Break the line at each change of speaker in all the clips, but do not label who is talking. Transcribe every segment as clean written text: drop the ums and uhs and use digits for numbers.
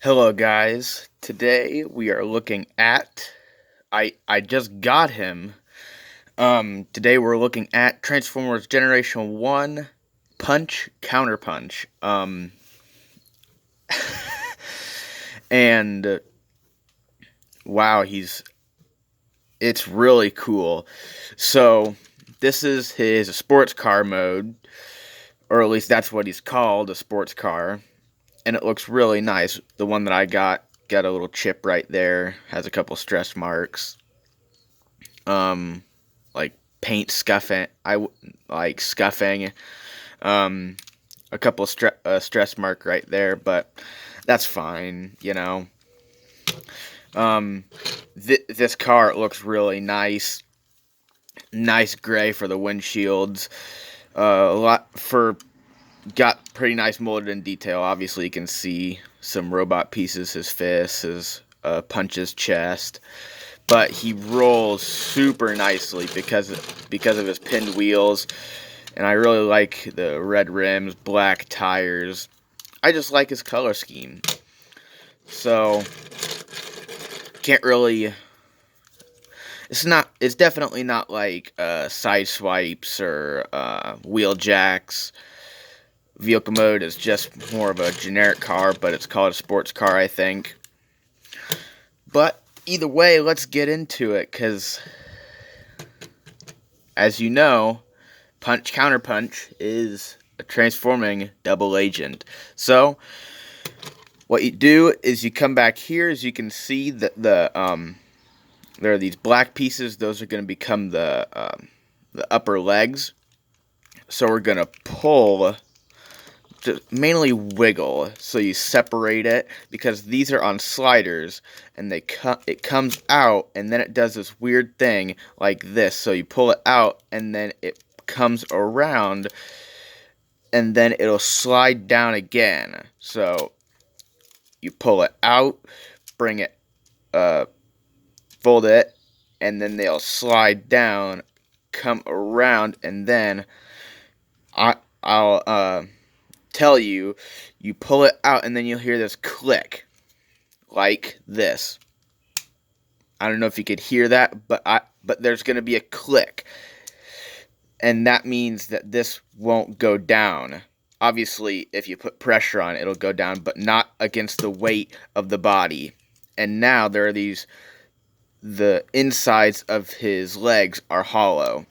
Hello guys. Today we are looking at I just got him. Today we're looking at Transformers Generation 1 Punch Counterpunch. And wow, it's really cool. So, this is his sports car mode, or at least that's what he's called, a sports car. And it looks really nice. The one that I got a little chip right there, has a couple stress marks. Um, like paint scuffing. Like scuffing. Um, a couple stress mark right there, but that's fine. Um, this car looks really nice. Nice gray for the windshields. A lot for got pretty nice molded in detail. Obviously, you can see some robot pieces, his fists, his punches, chest. But he rolls super nicely because of his pinned wheels, and I really like the red rims, black tires. I just like his color scheme. So can't really. It's definitely not like side swipes or wheel jacks. Vehicle mode is just more of a generic car, but it's called a sports car, I think. But either way, let's get into it, because as you know, Punch Counterpunch is a transforming double agent. So, what you do is you come back here. As you can see, that there are these black pieces. Those are going to become the upper legs. So we're going to pull, just mainly wiggle, so you separate it, because these are on sliders, and it comes out, and then it does this weird thing like this. So you pull it out, and then it comes around, and then it'll slide down again. So you pull it out, bring it, fold it, and then they'll slide down, come around, and then I'll tell you, you pull it out, and then you'll hear this click, like this. I don't know if you could hear that, but there's going to be a click, and that means that this won't go down. Obviously, if you put pressure on it, it'll go down, but not against the weight of the body. And now there are the insides of his legs are hollow,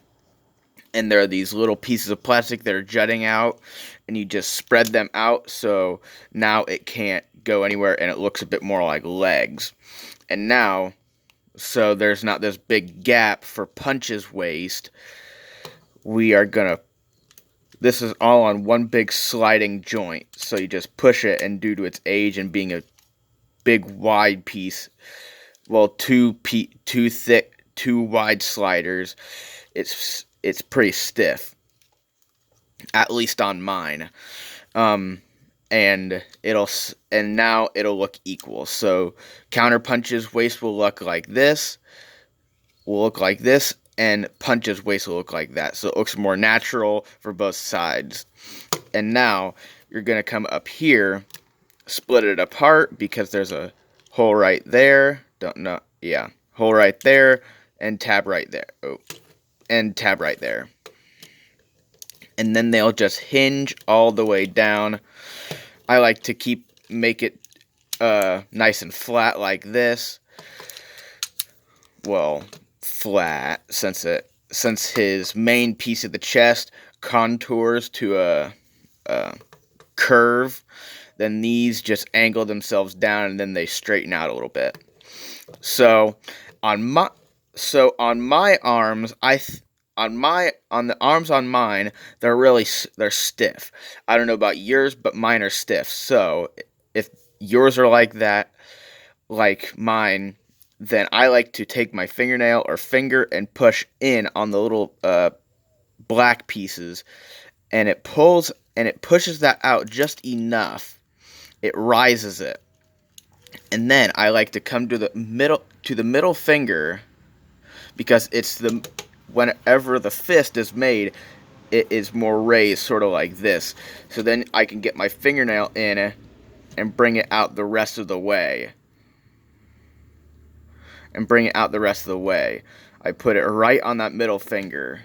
and there are these little pieces of plastic that are jutting out, and you just spread them out, so now it can't go anywhere, and it looks a bit more like legs. And now, so there's not this big gap for Punch's waist, this is all on one big sliding joint, so you just push it, and due to its age and being a big wide piece, well, two thick, two wide sliders, it's pretty stiff, at least on mine. And now it'll look equal. So Counterpunch's waist will look like this, and Punch's waist will look like that. So it looks more natural for both sides. And now you're gonna come up here, split it apart, because there's a hole right there. Hole right there, and tab right there. And tab right there. And then they'll just hinge all the way down. I like to make it nice and flat like this. Well, flat, since his main piece of the chest contours to a curve, then these just angle themselves down, and then they straighten out a little bit. So on my arms, on the arms on mine, they're stiff. I don't know about yours, but mine are stiff. So if yours are like that, like mine, then I like to take my fingernail or finger and push in on the little black pieces, and it pushes that out just enough. It rises it. And then I like to come to the middle finger, because whenever the fist is made, it is more raised, sort of like this. So then I can get my fingernail in and bring it out the rest of the way. I put it right on that middle finger.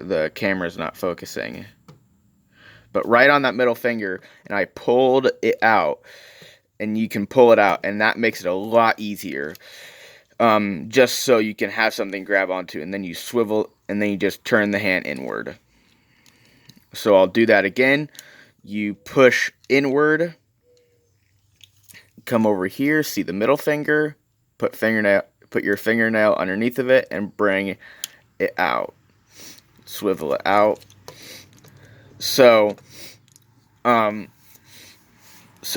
The camera's not focusing. But right on that middle finger, and I pulled it out. And you can pull it out, and that makes it a lot easier. Just so you can have something to grab onto, and then you swivel, and then you just turn the hand inward. So I'll do that again. You push inward, come over here, see the middle finger, put your fingernail underneath of it, and bring it out. Swivel it out. So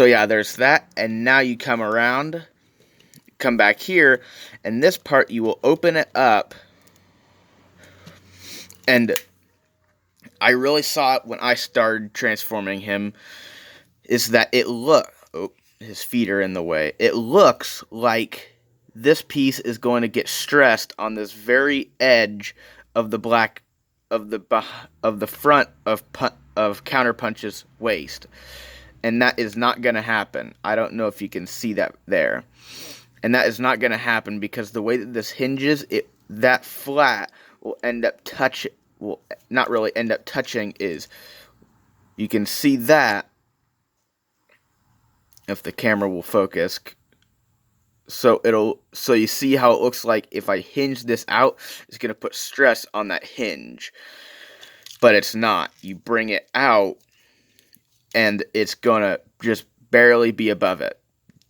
yeah, there's that, and now you come around, come back here, and this part you will open it up, and I really saw it when I started transforming him, is that his feet are in the way. It looks like this piece is going to get stressed on this very edge of the front of Counterpunch's waist. And that is not going to happen. I don't know if you can see that there. And that is not going to happen because the way that this hinges, that flat will not really end up touching is, you can see that, if the camera will focus. So you see how it looks like if I hinge this out, it's going to put stress on that hinge. But it's not. You bring it out, and it's going to just barely be above it.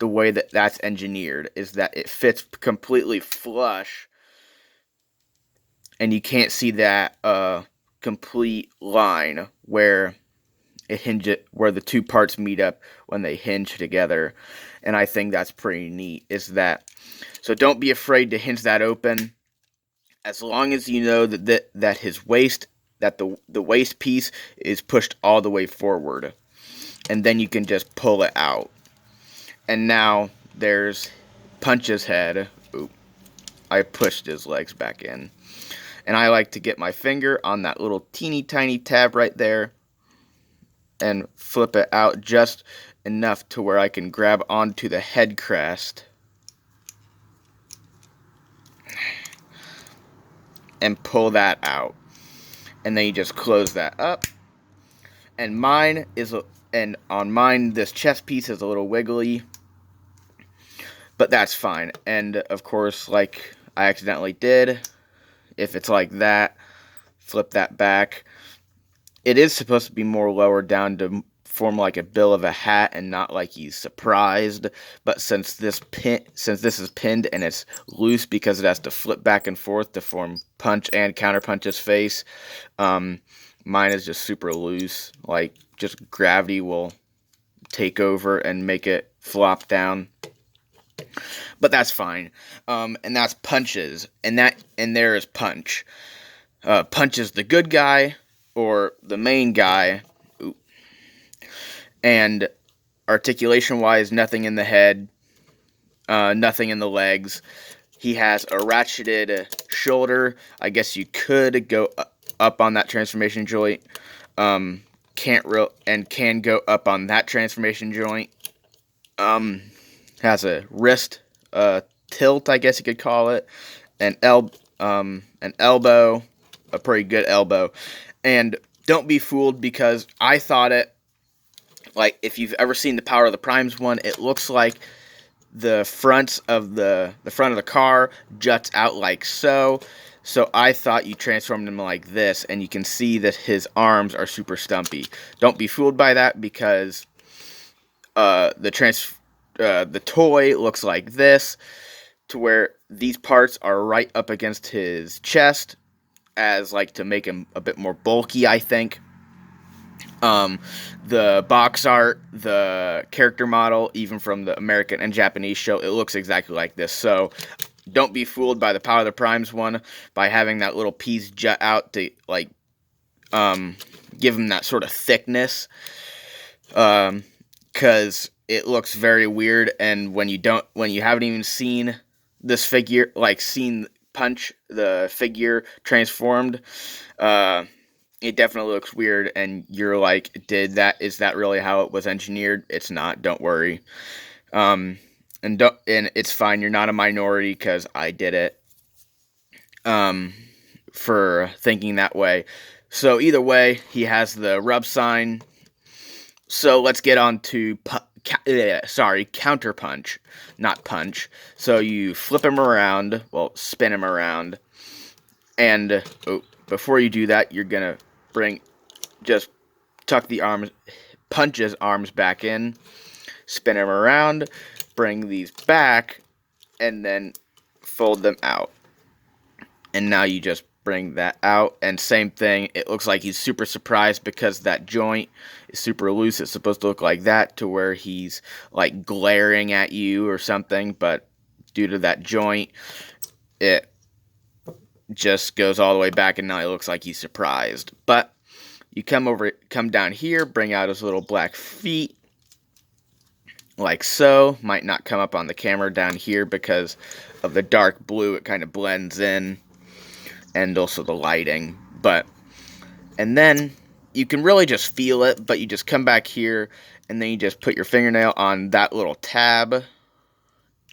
The way that that's engineered is that it fits completely flush, and you can't see that complete line where where the two parts meet up when they hinge together. And I think that's pretty neat. So don't be afraid to hinge that open, as long as you know that his waist, that the waist piece is pushed all the way forward, and then you can just pull it out. And now there's Punch's head. Oop, I pushed his legs back in. And I like to get my finger on that little teeny tiny tab right there and flip it out just enough to where I can grab onto the head crest and pull that out. And then you just close that up. And on mine, this chest piece is a little wiggly, but that's fine. And of course, like I accidentally did, if it's like that, flip that back. It is supposed to be more lowered down to form like a bill of a hat and not like he's surprised. But since this is pinned and it's loose because it has to flip back and forth to form Punch and Counterpunch's face, mine is just super loose. Like, just gravity will take over and make it flop down. But that's fine. And that's Punch's. And there is Punch. Punch is the good guy, or the main guy. Ooh. And articulation-wise, nothing in the head, nothing in the legs. He has a ratcheted shoulder. I guess you could go up on that transformation joint. Can go up on that transformation joint. Has a wrist tilt, I guess you could call it, an elbow, a pretty good elbow. And don't be fooled, because I thought it, like, if you've ever seen the Power of the Primes one, it looks like the front of the car juts out like so. So I thought you transformed him like this, and you can see that his arms are super stumpy. Don't be fooled by that, because the toy looks like this, to where these parts are right up against his chest, as like to make him a bit more bulky, I think. The box art, the character model, even from the American and Japanese show, it looks exactly like this. So don't be fooled by the Power of the Primes one by having that little piece jut out to like give him that sort of thickness, because it looks very weird. And when you haven't even seen this figure, like seen Punch, the figure transformed, it definitely looks weird, and you're like, is that really how it was engineered? It's not, don't worry. Um, and it's fine, you're not a minority, because I did it, um, for thinking that way. So either way, he has the rub sign. So let's get on to counterpunch, not punch. So you flip him around, well, spin him around, and before you do that, you're gonna just tuck the arms, punch his arms back in, spin him around, bring these back, and then fold them out. And now you just bring that out, and same thing, it looks like he's super surprised because that joint is super loose. It's supposed to look like that, to where he's like glaring at you or something, but due to that joint, it just goes all the way back, and now it looks like he's surprised. But you come down here, bring out his little black feet, like so. Might not come up on the camera down here because of the dark blue, it kind of blends in, and also the lighting. And then you can really just feel it, but you just come back here, and then you just put your fingernail on that little tab,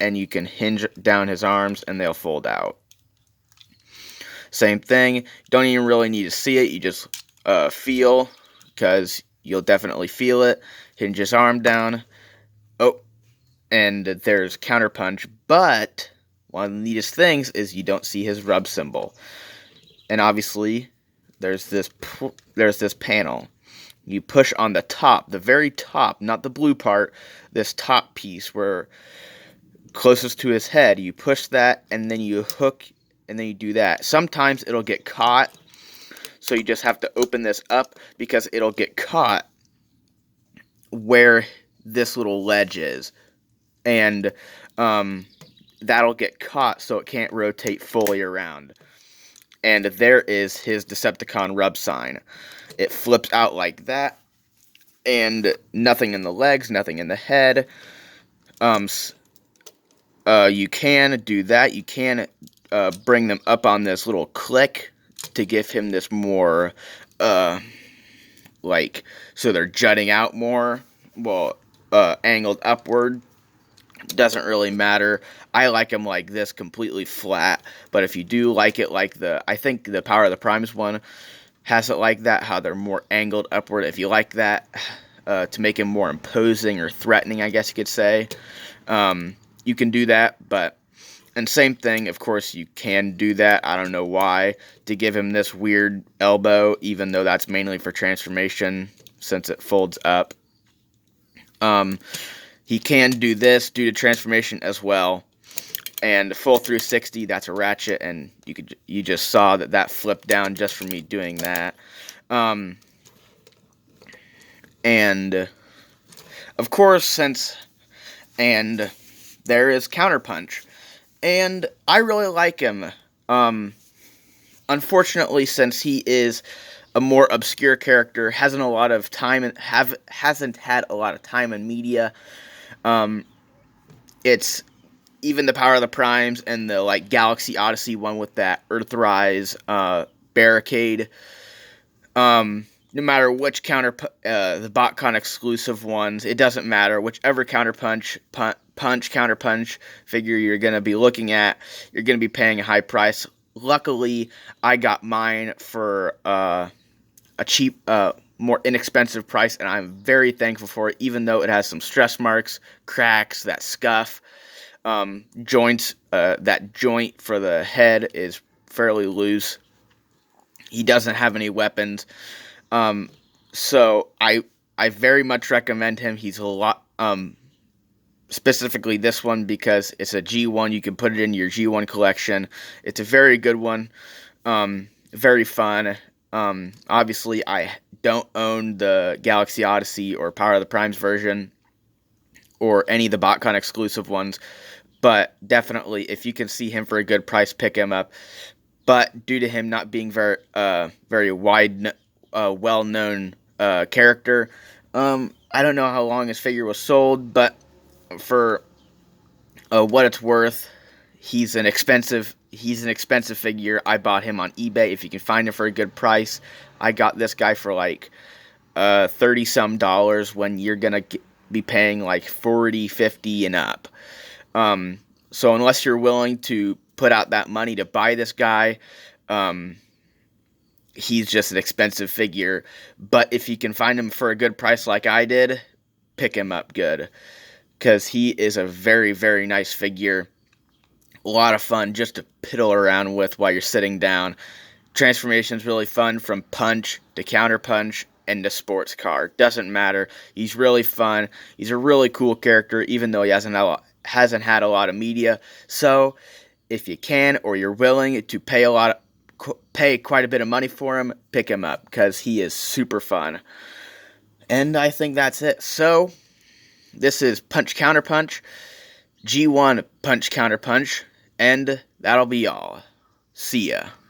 and you can hinge down his arms, and they'll fold out. Same thing, don't even really need to see it, you just feel, because you'll definitely feel it. Hinge his arm down. Oh, and there's counterpunch, but one of the neatest things is you don't see his rub symbol. And obviously, there's this panel. You push on the top, the very top, not the blue part, this top piece where closest to his head. You push that, and then you hook, and then you do that. Sometimes it'll get caught, so you just have to open this up, because it'll get caught where this little ledge is, and that'll get caught, so it can't rotate fully around. And there is his Decepticon rub sign. It flips out like that, and nothing in the legs, nothing in the head. You can do that. You can bring them up on this little click to give him this more, like, so they're jutting out more, well, angled upward. Doesn't really matter. I like them like this, completely flat, but if you do like it like I think the Power of the Primes one has it like that, how they're more angled upward. If you like that, to make him more imposing or threatening, I guess you could say, you can do that. And same thing, of course, you can do that, I don't know why, to give him this weird elbow, even though that's mainly for transformation, since it folds up. He can do this due to transformation as well. And full 360, that's a ratchet, and you just saw that flipped down just from me doing that. And of course, and there is Counterpunch, and I really like him. Unfortunately, since he is a more obscure character, hasn't had a lot of time in media. It's even the Power of the Primes and the like Galaxy Odyssey one with that Earthrise barricade. No matter which the BotCon exclusive ones, it doesn't matter. Whichever counterpunch figure you're gonna be looking at, you're gonna be paying a high price. Luckily, I got mine for a cheap, more inexpensive price, and I'm very thankful for it, even though it has some stress marks, cracks, that scuff, joints. That joint for the head is fairly loose. He doesn't have any weapons, so I very much recommend him. He's a lot, specifically this one, because it's a G1. You can put it in your G1 collection. It's a very good one, very fun. Obviously, I don't own the Galaxy Odyssey or Power of the Primes version, or any of the BotCon exclusive ones, but definitely, if you can see him for a good price, pick him up. But due to him not being very well-known character, I don't know how long his figure was sold, but for what it's worth, he's an expensive He's an expensive figure. I bought him on eBay. If you can find him for a good price, I got this guy for like 30 some dollars when you're gonna be paying like 40, 50 and up. So unless you're willing to put out that money to buy this guy, he's just an expensive figure. But if you can find him for a good price like I did, pick him up good, because he is a very, very nice figure. A lot of fun just to piddle around with while you're sitting down. Transformation's really fun, from Punch to Counterpunch and to Sports Car. Doesn't matter. He's really fun. He's a really cool character, even though he hasn't had a lot of media. So if you can, or you're willing to pay quite a bit of money for him, pick him up, because he is super fun. And I think that's it. So this is Punch Counterpunch, G1 Punch Counterpunch, and that'll be all. See ya.